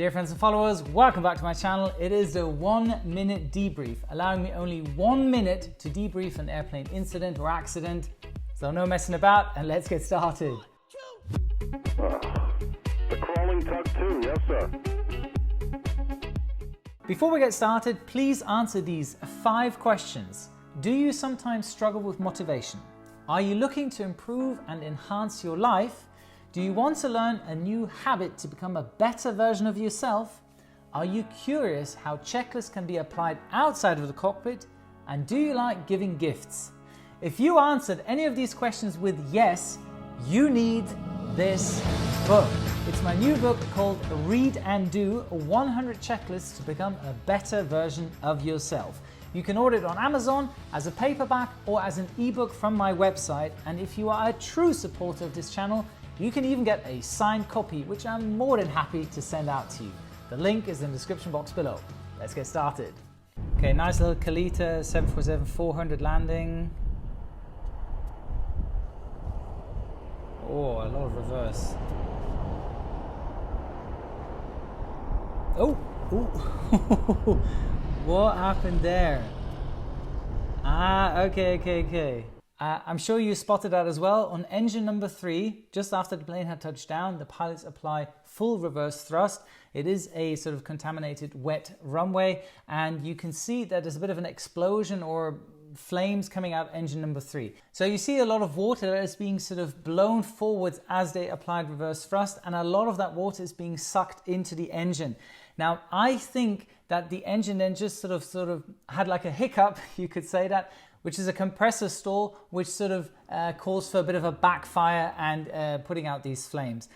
Dear friends and followers, welcome back to my channel. It is the 1 minute debrief, allowing me only 1 minute to debrief an airplane incident or accident. So no messing about, and let's get started. The crawling tug too, yes sir. Before we get started, please answer these 5 questions. Do you sometimes struggle with motivation? Are you looking to improve and enhance your life? Do you want to learn a new habit to become a better version of yourself? Are you curious how checklists can be applied outside of the cockpit? And do you like giving gifts? If you answered any of these questions with yes, you need this book. It's my new book called Read and Do, 100 Checklists to Become a Better Version of Yourself. You can order it on Amazon as a paperback or as an ebook from my website. And if you are a true supporter of this channel, you can even get a signed copy, which I'm more than happy to send out to you. The link is in the description box below. Let's get started. Okay, nice little Kalita 747-400 landing. Oh, a lot of reverse. Oh, ooh. What happened there? Okay. I'm sure you spotted that as well. On engine number 3, just after the plane had touched down, the pilots apply full reverse thrust. It is a sort of contaminated wet runway, and you can see that there's a bit of an explosion or flames coming out engine number 3. So you see a lot of water that is being sort of blown forwards as they applied reverse thrust, and a lot of that water is being sucked into the engine. Now, I think that the engine then just sort of had like a hiccup, you could say that, which is a compressor stall, which sort of calls for a bit of a backfire and putting out these flames.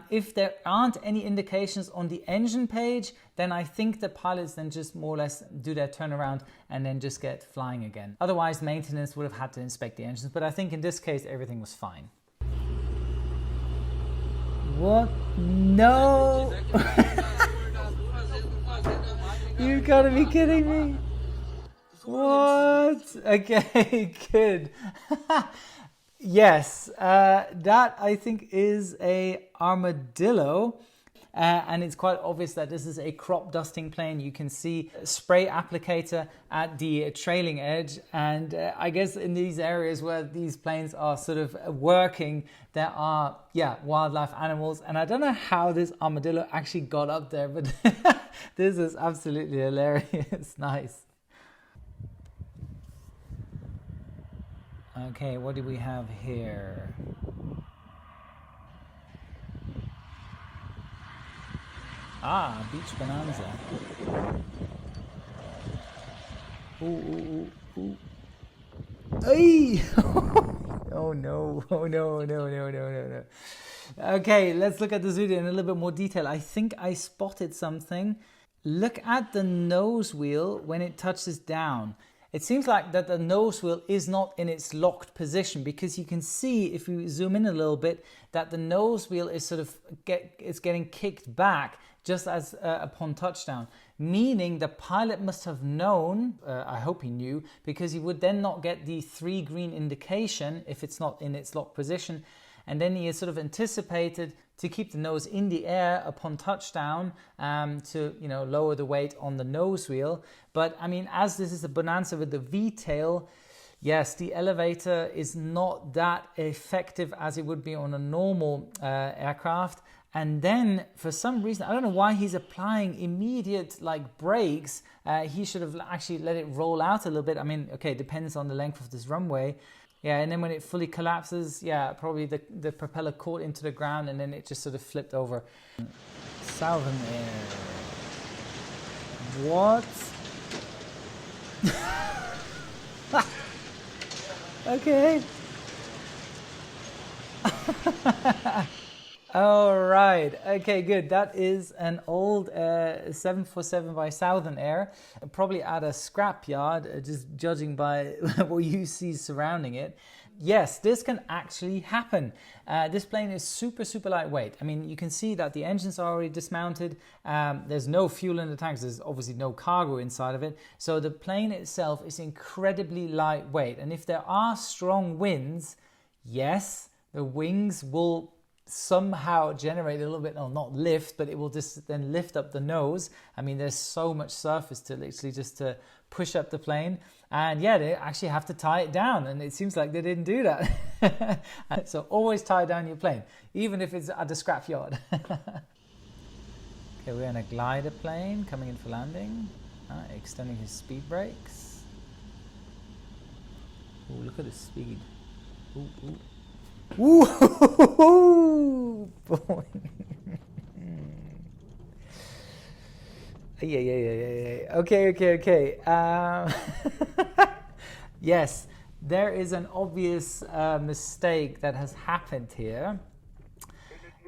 If there aren't any indications on the engine page, then I think the pilots then just more or less do their turnaround and then just get flying again. Otherwise, maintenance would have had to inspect the engines, but I think in this case, everything was fine. What? No! You gotta be kidding me! What? Okay, good. Yes, that I think is a armadillo. And it's quite obvious that this is a crop dusting plane. You can see a spray applicator at the trailing edge. And I guess in these areas where these planes are sort of working, there are, wildlife animals. And I don't know how this armadillo actually got up there, but this is absolutely hilarious. Nice. Okay, what do we have here? Beach bonanza. Ooh. Hey! Oh no. Okay, let's look at this video in a little bit more detail. I think I spotted something. Look at the nose wheel when it touches down. It seems like that the nose wheel is not in its locked position, because you can see, if you zoom in a little bit, that the nose wheel is sort of getting kicked back just as upon touchdown, meaning the pilot must have known, I hope he knew, because he would then not get the 3 green indication if it's not in its locked position. And then he has sort of anticipated to keep the nose in the air upon touchdown to lower the weight on the nose wheel. But I mean, as this is a bonanza with the V-tail, yes, the elevator is not that effective as it would be on a normal aircraft. And then for some reason, I don't know why he's applying immediate brakes. He should have actually let it roll out a little bit. I mean, okay, it depends on the length of this runway. Yeah, and then when it fully collapses, probably the propeller caught into the ground and then it just sort of flipped over. Southern Air. What? Okay. All right. Okay, good. That is an old 747 by Southern Air, probably at a scrapyard, just judging by what you see surrounding it. Yes, this can actually happen. This plane is super lightweight. I mean, you can see that the engines are already dismounted. There's no fuel in the tanks. There's obviously no cargo inside of it. So the plane itself is incredibly lightweight. And if there are strong winds, yes, the wings will somehow generate a little bit, or not lift, but it will just then lift up the nose. I mean, there's so much surface to literally just to push up the plane. And yeah, they actually have to tie it down, and it seems like they didn't do that. So always tie down your plane, even if it's at a scrapyard. Okay, we're in a glider plane coming in for landing, extending his speed brakes. Oh, look at the speed. Ooh, ooh. Ooh, boy. Yeah. Okay. Yes, there is an obvious mistake that has happened here.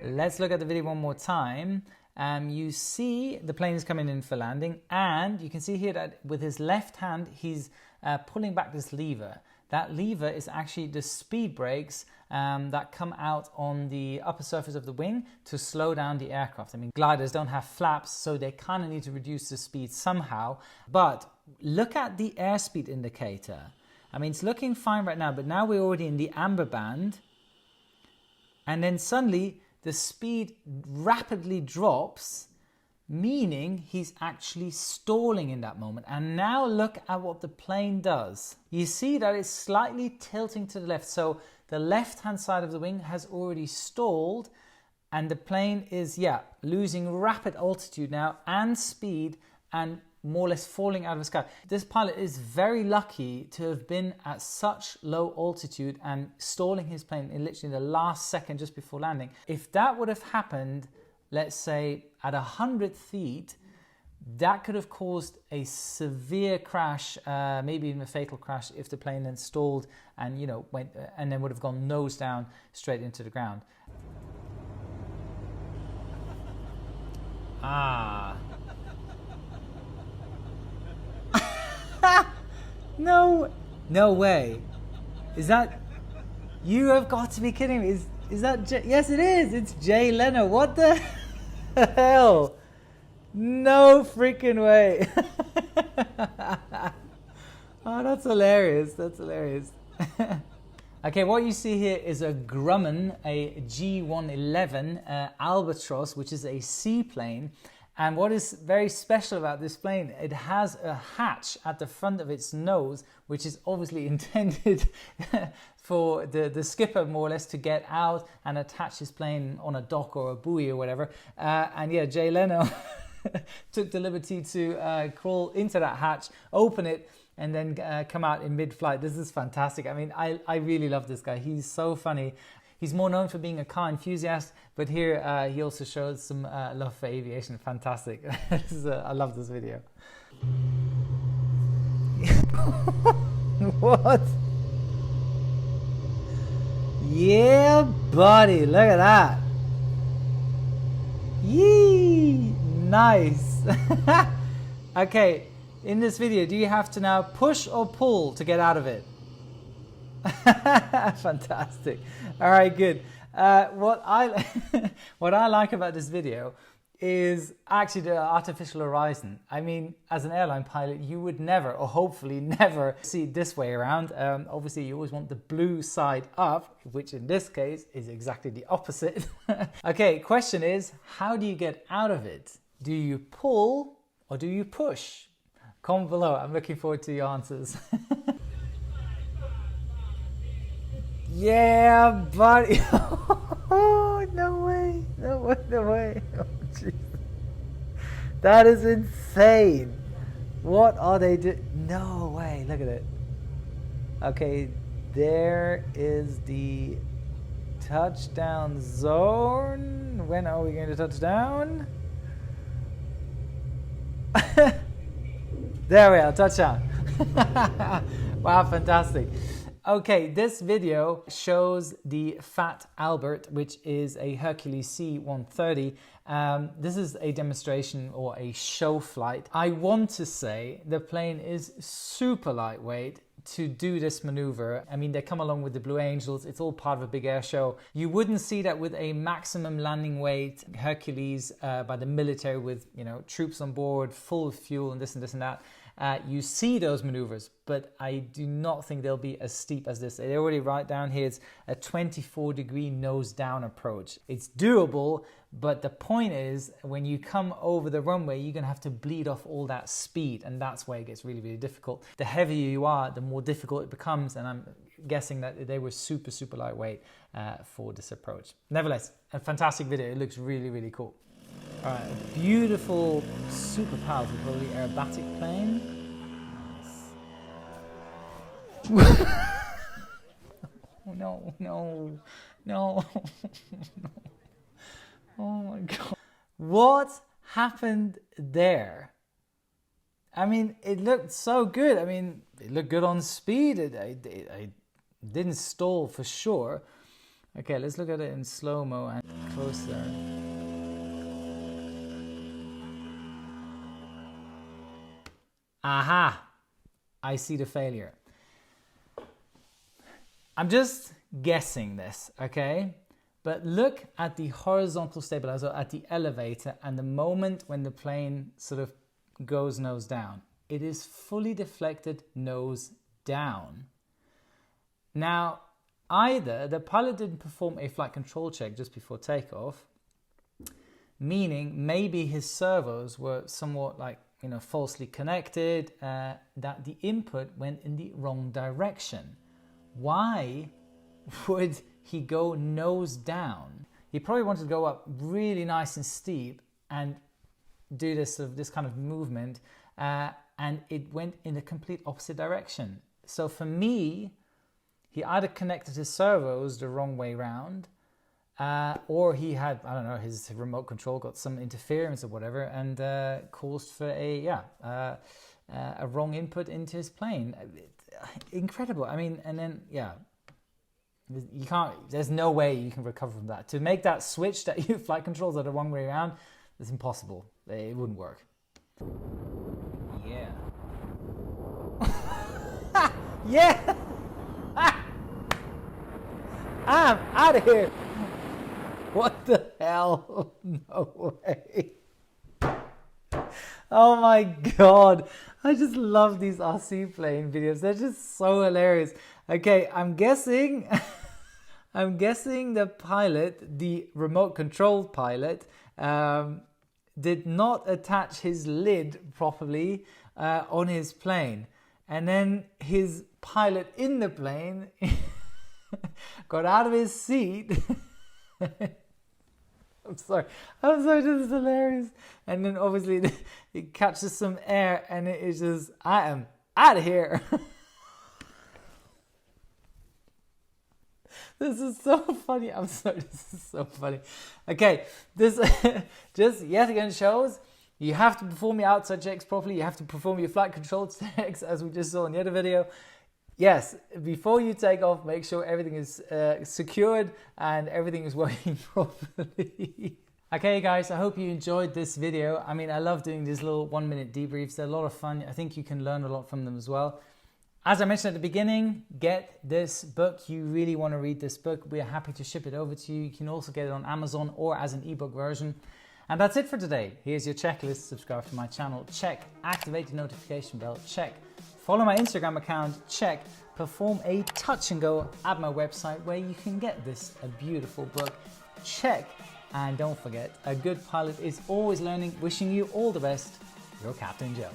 Let's look at the video one more time. You see the plane is coming in for landing, and you can see here that with his left hand, he's pulling back this lever. That lever is actually the speed brakes that come out on the upper surface of the wing to slow down the aircraft. I mean, gliders don't have flaps, so they kind of need to reduce the speed somehow. But look at the airspeed indicator. I mean, it's looking fine right now, but now we're already in the amber band. And then suddenly the speed rapidly drops, meaning he's actually stalling in that moment. And now look at what the plane does. You see that it's slightly tilting to the left. So the left-hand side of the wing has already stalled, and the plane is, losing rapid altitude now and speed, and more or less falling out of the sky. This pilot is very lucky to have been at such low altitude and stalling his plane in literally the last second just before landing. If that would have happened, let's say at 100 feet, that could have caused a severe crash, maybe even a fatal crash, if the plane then stalled and went and then would have gone nose down straight into the ground. No way. Is that? You have got to be kidding me. Is that yes, it is. It's Jay Leno. What the hell? No freaking way. Oh, that's hilarious. That's hilarious. Okay, what you see here is a Grumman, a G111 Albatross, which is a seaplane. And what is very special about this plane, it has a hatch at the front of its nose, which is obviously intended for the skipper, more or less, to get out and attach his plane on a dock or a buoy or whatever. And yeah, Jay Leno took the liberty to crawl into that hatch, open it, and then come out in mid-flight. This is fantastic. I mean, I really love this guy. He's so funny. He's more known for being a car enthusiast, but here he also shows some love for aviation. Fantastic. I love this video. What? Yeah, buddy. Look at that. Yee. Nice. Okay, in this video, do you have to now push or pull to get out of it? Fantastic. All right, good. What I like about this video is actually the artificial horizon. I mean, as an airline pilot, you would never, or hopefully never, see it this way around. Obviously, you always want the blue side up, which in this case is exactly the opposite. Okay, question is, how do you get out of it? Do you pull or do you push? Comment below. I'm looking forward to your answers. Yeah, buddy. Oh, no way. Oh, jeez. That is insane. What are they doing? No way. Look at it. Okay, there is the touchdown zone. When are we going to touch down? There we are, touchdown. Wow, fantastic. Okay, this video shows the Fat Albert, which is a Hercules C-130. This is a demonstration or a show flight. I want to say the plane is super lightweight to do this maneuver. I mean, they come along with the Blue Angels. It's all part of a big air show. You wouldn't see that with a maximum landing weight Hercules by the military with, troops on board, full of fuel and this and that. you see those maneuvers, but I do not think they'll be as steep as this. They already write down here it's a 24-degree nose down approach. It's doable, but the point is when you come over the runway, you're going to have to bleed off all that speed, and that's where it gets really, really difficult. The heavier you are, the more difficult it becomes, and I'm guessing that they were super, super lightweight for this approach. Nevertheless, a fantastic video. It looks really, really cool. All right, a beautiful, super powerful, probably aerobatic plane. Nice. No, no, no. Oh my God. What happened there? I mean, it looked so good. I mean, it looked good on speed. I didn't stall for sure. Okay, let's look at it in slow-mo and closer. Aha! I see the failure. I'm just guessing this, okay? But look at the horizontal stabilizer at the elevator and the moment when the plane sort of goes nose down. It is fully deflected nose down. Now, either the pilot didn't perform a flight control check just before takeoff, meaning maybe his servos were somewhat like, you know, falsely connected, that the input went in the wrong direction. Why would he go nose down? He probably wanted to go up really nice and steep and do this kind of movement, and it went in the complete opposite direction. So for me, he either connected his servos the wrong way round, or he had, I don't know, his remote control got some interference or whatever, and caused for a wrong input into his plane. Incredible. I mean, and then you can't. There's no way you can recover from that. To make that switch that you flight controls are the wrong way around, it's impossible. It wouldn't work. Yeah. Yeah. I'm out of here. What the hell? No way. Oh my God. I just love these RC plane videos. They're just so hilarious. Okay, I'm guessing the pilot, the remote control pilot, did not attach his lid properly on his plane. And then his pilot in the plane got out of his seat. I'm sorry, this is hilarious. And then obviously it catches some air and it is just, I am out of here. This is so funny. I'm sorry, this is so funny. Okay, this just yet again shows you have to perform your outside checks properly. You have to perform your flight control checks, as we just saw in the other video. Yes, before you take off, make sure everything is secured and everything is working properly. Okay guys, I hope you enjoyed this video. I mean, I love doing these little 1-minute debriefs. They're a lot of fun. I think you can learn a lot from them as well. As I mentioned at the beginning, get this book. You really want to read this book. We're happy to ship it over to you. You can also get it on Amazon or as an ebook version. And that's it for today. Here's your checklist. Subscribe to my channel. Check. Activate the notification bell. Check. Follow my Instagram account. Check. Perform a touch and go at my website where you can get this a beautiful book. Check. And don't forget, a good pilot is always learning. Wishing you all the best. Your Captain Joe.